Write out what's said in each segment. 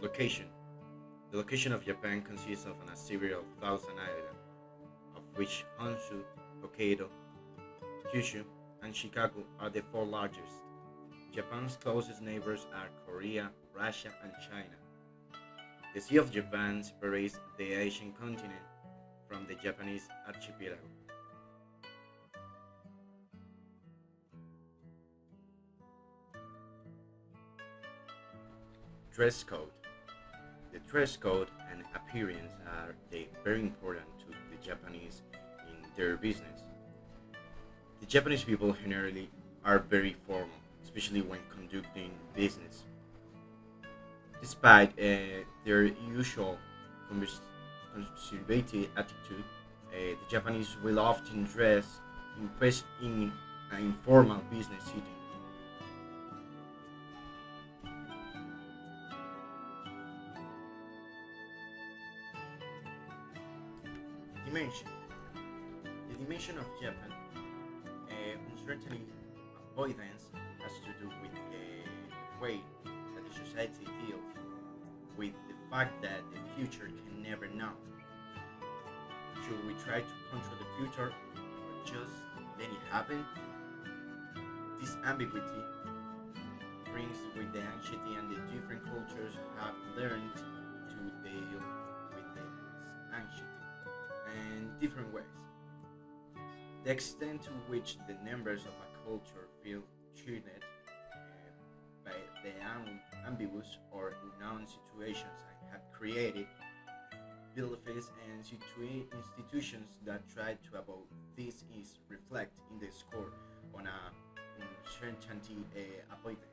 Location. The location of Japan consists of a series of thousand islands, of which Honshu, Hokkaido, Kyushu, and Chicago are the four largest. Japan's closest neighbors are Korea, Russia, and China. The Sea of Japan separates the Asian continent from the Japanese archipelago. Dress code. The dress code and appearance are very important to the Japanese in their business. The Japanese people generally are very formal, especially when conducting business. Despite their usual convers- conservative attitude, the Japanese will often dress in an informal business setting. Dimension. The dimension of Japan, uncertainty avoidance, has to do with the way that the society deals with the fact that the future can never know. Should we try to control the future or just let it happen? This ambiguity brings with the anxiety and the different cultures have learned to deal with this anxiety in different ways. The extent to which the members of a culture feel treated by the ambiguous or unknown situations and have created beliefs and institutions that try to avoid this is reflect in the score on a uncertainty avoidance.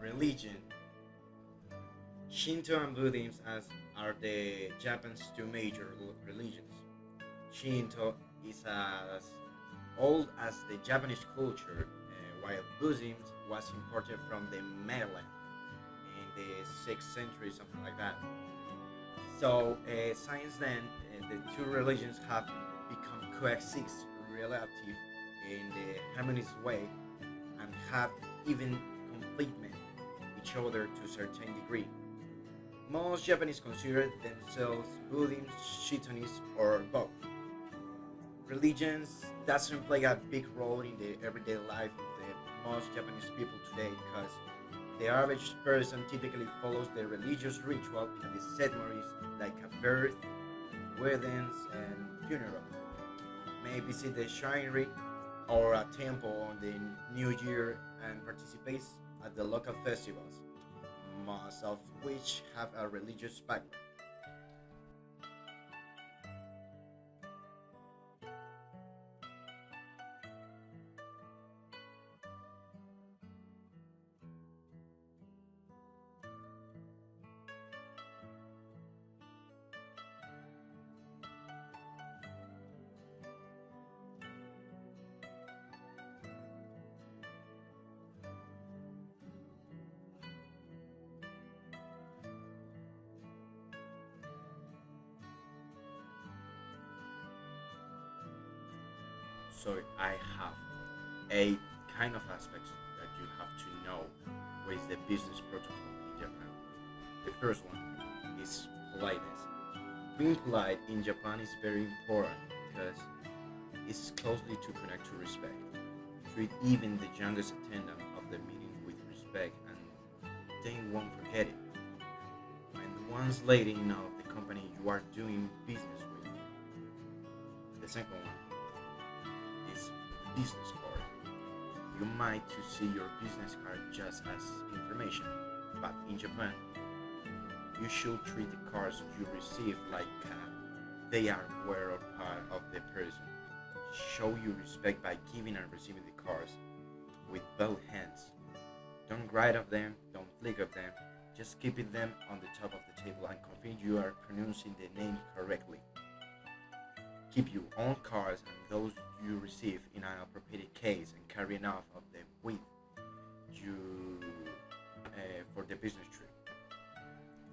Religion. Shinto and Buddhism are the Japan's two major religions. Shinto is as old as the Japanese culture, while Buddhism was imported from the mainland in the 6th century, something like that. So, since then, the two religions have become coexist relative in the harmonious way and have even complement each other to a certain degree. Most Japanese consider themselves Buddhists, Shintoists, or both. Religions doesn't play a big role in the everyday life of the most Japanese people today because the average person typically follows the religious ritual and the ceremonies like a birth, weddings, and funerals. May visit the shrine or a temple on the New Year and participates at the local festivals, most of which have a religious background. So I have eight kind of aspects that you have to know with the business protocol in Japan. The first one is politeness. Being polite in Japan is very important because it's closely to connect to respect. Treat even the youngest attendant of the meeting with respect and they won't forget it. When the one's lady know of the company you are doing business with. The second one is business card. You might to see your business card just as information, but in Japan, you should treat the cards you receive like they are aware or part of the person. Show you respect by giving and receiving the cards with both hands. Don't write of them, don't flick of them, just keeping them on the top of the table and confirm you are pronouncing the name correctly. Keep your own cards and those you receive in an appropriate case and carry enough of them with you for the business trip.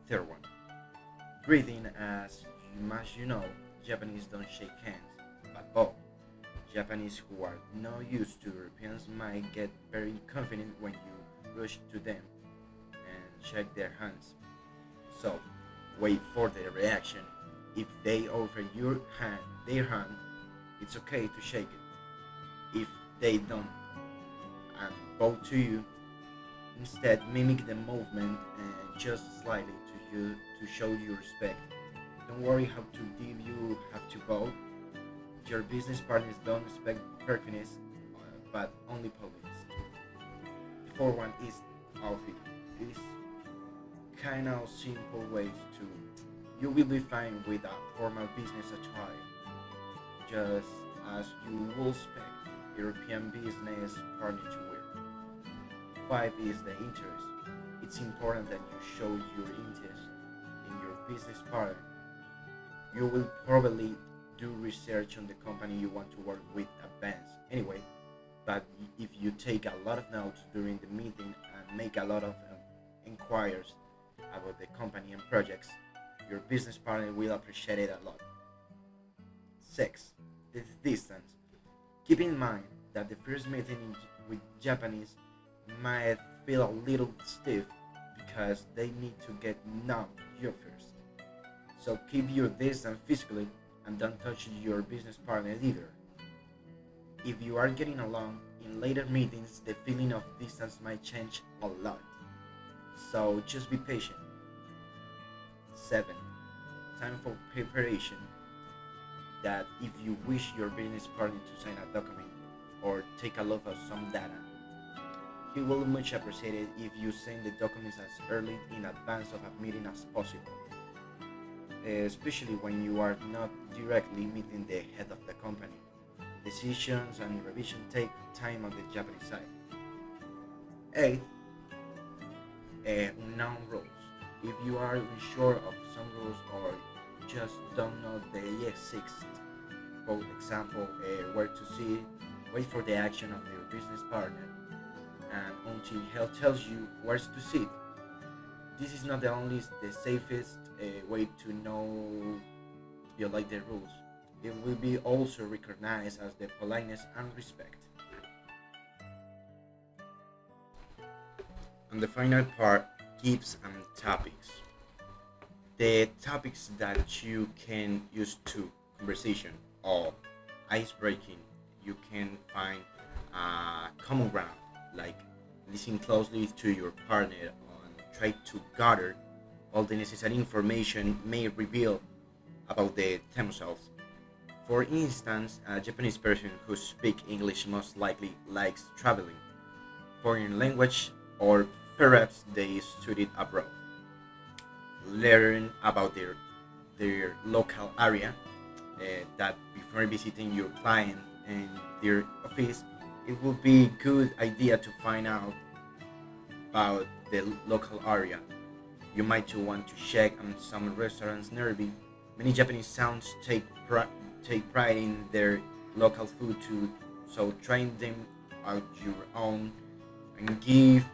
Third one, greeting as you know, Japanese don't shake hands, but bow. Japanese who are not used to Europeans might get very confident when you rush to them and shake their hands. So, wait for their reaction. If they offer their hand, it's okay to shake it. If they don't and bow to you, instead mimic the movement and just slightly to show you respect. Don't worry how to deep you have to bow. Your business partners don't expect perkiness, but only politeness. The fourth one is outfit. It's kind of simple ways to. You will be fine with a formal business attire, just as you will expect European business partner to wear. Five is the interest. It's important that you show your interest in your business partner. You will probably do research on the company you want to work with advance anyway, but if you take a lot of notes during the meeting and make a lot of inquiries about the company and projects, your business partner will appreciate it a lot. Six, the distance. Keep in mind that the first meeting with Japanese might feel a little stiff because they need to get know you first. So keep your distance physically and don't touch your business partner either. If you are getting along in later meetings, the feeling of distance might change a lot. So just be patient. 7. Time for preparation. That if you wish your business partner to sign a document or take a look at some data, he will much appreciate it if you send the documents as early in advance of a meeting as possible, especially when you are not directly meeting the head of the company. Decisions and revision take time on the Japanese side. 8. Unknown rules. If you are unsure of some rules or just don't know they exist, for example, where to sit, wait for the action of your business partner, and until he tells you where to sit. This is not the only the safest way to know you like the rules. It will be also recognized as the politeness and respect. And the final part, gifts and topics. The topics that you can use to conversation or ice breaking, you can find common ground, like listen closely to your partner and try to gather all the necessary information may reveal about the themselves. For instance, a Japanese person who speaks English most likely likes traveling, foreign language, or perhaps they studied abroad. Learn about their local area, that before visiting your client and their office, it would be a good idea to find out about the local area. You might want to check on some restaurants nearby. Many Japanese towns take pride in their local food too, so trying them out your own and give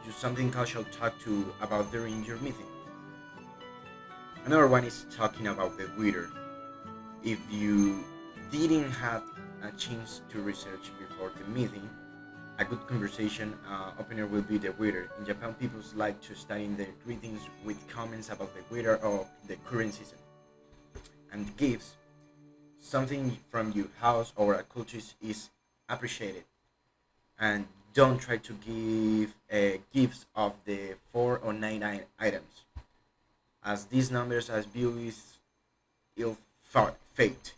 you something casual to talk to about during your meeting. Another one is talking about the weather. If you didn't have a chance to research before the meeting, a good conversation opener will be the weather. In Japan, people like to start in their greetings with comments about the weather or the current season. And gifts, something from your house or a culture is appreciated. And don't try to give gifts of the 4 or 9 items, as these numbers as view is ill fate.